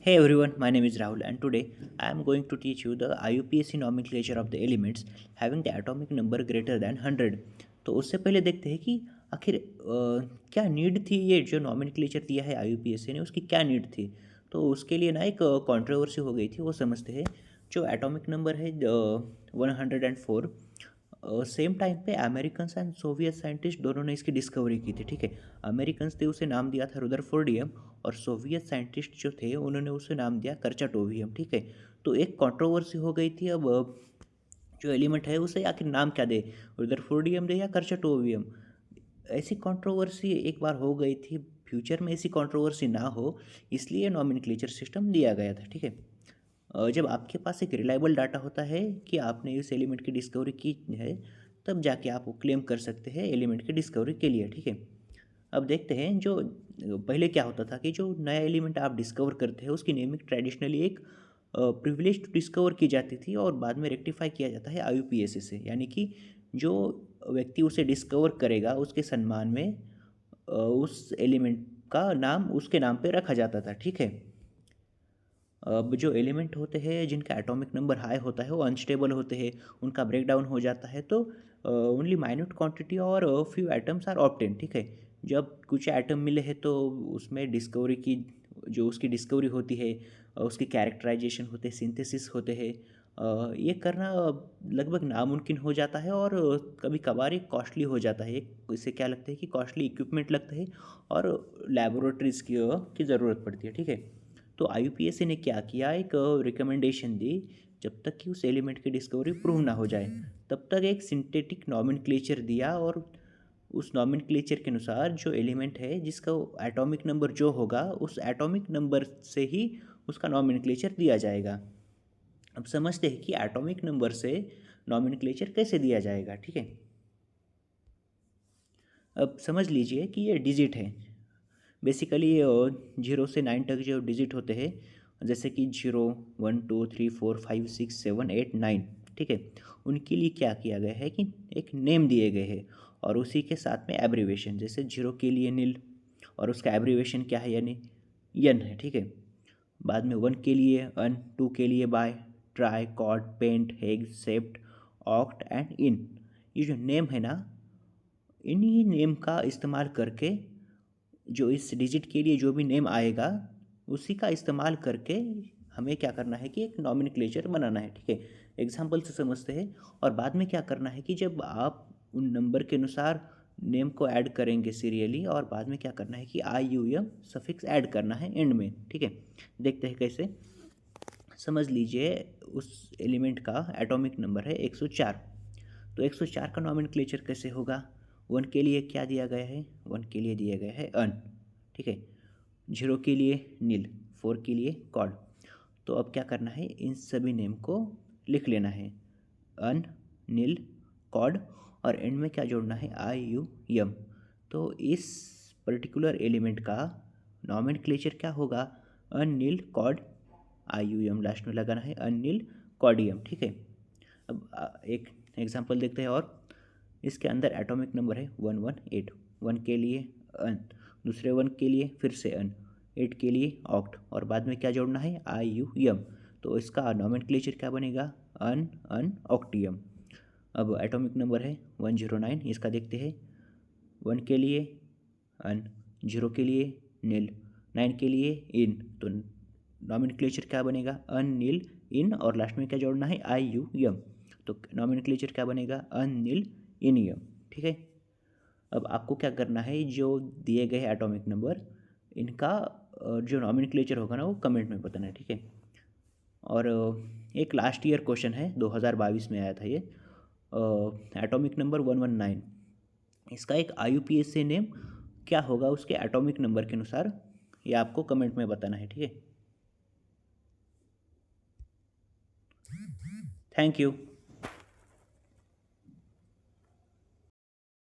Hey everyone, my name is Rahul and today I am going to teach you the IUPAC nomenclature of the elements having the atomic number greater than 100। तो उससे पहले देखते हैं कि आखिर क्या need थी, ये जो नोमेनक्लेचर दिया है IUPAC ने उसकी क्या नीड थी। तो उसके लिए ना एक कंट्रोवर्सी हो गई थी, वो समझते हैं। जो एटॉमिक नंबर है 104, सेम टाइम पे अमेरिकन्स एंड सोवियत साइंटिस्ट दोनों ने इसकी डिस्कवरी की थी। ठीक है, अमेरिकन्स ने उसे नाम दिया था रुदरफोर्डियम और सोवियत साइंटिस्ट जो थे उन्होंने उसे नाम दिया कर्चाटोवियम। ठीक है, तो एक कंट्रोवर्सी हो गई थी। अब जो एलिमेंट है उसे आखिर नाम क्या दे, रुदरफोर्डियम दे या कर्चाटोवियम। ऐसी कंट्रोवर्सी एक बार हो गई थी, फ्यूचर में ऐसी कंट्रोवर्सी ना हो इसलिए नॉमेनक्लेचर सिस्टम दिया गया था। ठीक है, जब आपके पास एक रिलायबल डाटा होता है कि आपने इस एलिमेंट की डिस्कवरी की है, तब जाके आप वो क्लेम कर सकते हैं एलिमेंट की डिस्कवरी के लिए। ठीक है, अब देखते हैं जो पहले क्या होता था कि जो नया एलिमेंट आप डिस्कवर करते हैं उसकी नेमिंग ट्रेडिशनली एक प्रिविलेज टू डिस्कवर की जाती थी और बाद में रेक्टिफाई किया जाता है IUPAC से, यानी कि जो व्यक्ति उसे डिस्कवर करेगा उसके सम्मान में उस एलिमेंट का नाम उसके नाम पे रखा जाता था। ठीक है, अब जो एलिमेंट होते हैं जिनका एटॉमिक नंबर हाई होता है वो अनस्टेबल होते हैं, उनका ब्रेकडाउन हो जाता है, तो ओनली माइन्यूट क्वांटिटी और फ्यू एटम्स आर ऑब्टेन। ठीक है, जब कुछ एटम मिले हैं तो उसमें डिस्कवरी की जो उसकी डिस्कवरी होती है, उसकी कैरेक्टराइजेशन होते हैं, सिंथेसिस होते हैं, ये करना लगभग नामुमकिन हो जाता है और कभी कभार ये कॉस्टली हो जाता है। इससे क्या लगता है कि कॉस्टली इक्विपमेंट लगता है और लैबोरेटरीज़ की ज़रूरत पड़ती है। ठीक है, तो IUPAC ने क्या किया, एक रिकमेंडेशन दी, जब तक कि उस एलिमेंट की डिस्कवरी प्रूव ना हो जाए तब तक एक सिंथेटिक नॉमेनक्लेचर दिया, और उस नॉमेनक्लेचर के अनुसार जो एलिमेंट है जिसका एटॉमिक नंबर जो होगा उस एटॉमिक नंबर से ही उसका नॉमेनक्लेचर दिया जाएगा। अब समझते हैं कि एटॉमिक नंबर से नॉमेनक्लेचर कैसे दिया जाएगा। ठीक है, अब समझ लीजिए कि ये डिजिट है। बेसिकली 0 से 9 तक जो डिजिट होते हैं, जैसे कि 0 1 2 3 4 5 6 7 8 9, ठीक है, उनके लिए क्या किया गया है कि एक नेम दिए गए हैं और उसी के साथ में एब्रीवेशन, जैसे 0 के लिए नील और उसका एब्रीवेशन क्या है, यानी यन है। ठीक है, बाद में 1 के लिए अन, 2 के लिए bi, tri, quad, pent, hex, sept, oct and enn. ये जो नेम है ना, इन्हीं नेम का इस्तेमाल करके जो इस डिजिट के लिए जो भी नेम आएगा उसी का इस्तेमाल करके हमें क्या करना है कि एक नॉमेनक्लेचर बनाना है। ठीक है, एग्जाम्पल से समझते हैं। और बाद में क्या करना है कि जब आप उन नंबर के अनुसार नेम को ऐड करेंगे सीरियली, और बाद में क्या करना है कि IUM सफिक्स ऐड करना है एंड में। ठीक है, देखते हैं कैसे। समझ लीजिए उस एलिमेंट का एटॉमिक नंबर है 104, तो 104 का नॉमेनक्लेचर कैसे होगा। 1 के लिए क्या दिया गया है, 1 के लिए दिया गया है अन। ठीक है, 0 के लिए नील, 4 के लिए कॉड। तो अब क्या करना है, इन सभी नेम को लिख लेना है, अन, नील, कॉड, और एंड में क्या जोड़ना है, IUM। तो इस पर्टिकुलर एलिमेंट का नॉमेनक्लेचर क्या होगा, अन, नील, कॉड, IUM लास्ट में लगाना है, अन, नील, कॉडियम। ठीक है, अब एक एग्जांपल देखते हैं। और इसके अंदर एटॉमिक नंबर है 118, 1 के लिए अन, दूसरे 1 के लिए फिर से अन, 8 के लिए ऑक्ट, और बाद में क्या जोड़ना है, IUM। तो इसका नॉमेनक्लेचर क्या बनेगा, अन, अन, ऑक्टियम। अब एटॉमिक नंबर है 109, इसका देखते हैं। 1 के लिए अन, 0 के लिए नील, 9 के लिए इन, तो नॉमेनक्लेचर क्या बनेगा, अन, नील, इन, और लास्ट में क्या जोड़ना है, IUM। तो नॉमेनक्लेचर क्या बनेगा, अन, नील, इनियम। ठीक है, अब आपको क्या करना है, जो दिए गए एटॉमिक नंबर इनका जो नॉमेनक्लेचर होगा ना वो कमेंट में बताना है। ठीक है, और एक लास्ट ईयर क्वेश्चन है, 2022 में आया था ये, एटॉमिक नंबर 119, इसका एक IUPAC नेम क्या होगा उसके एटॉमिक नंबर के अनुसार, ये आपको कमेंट में बताना है। ठीक है, थैंक यू।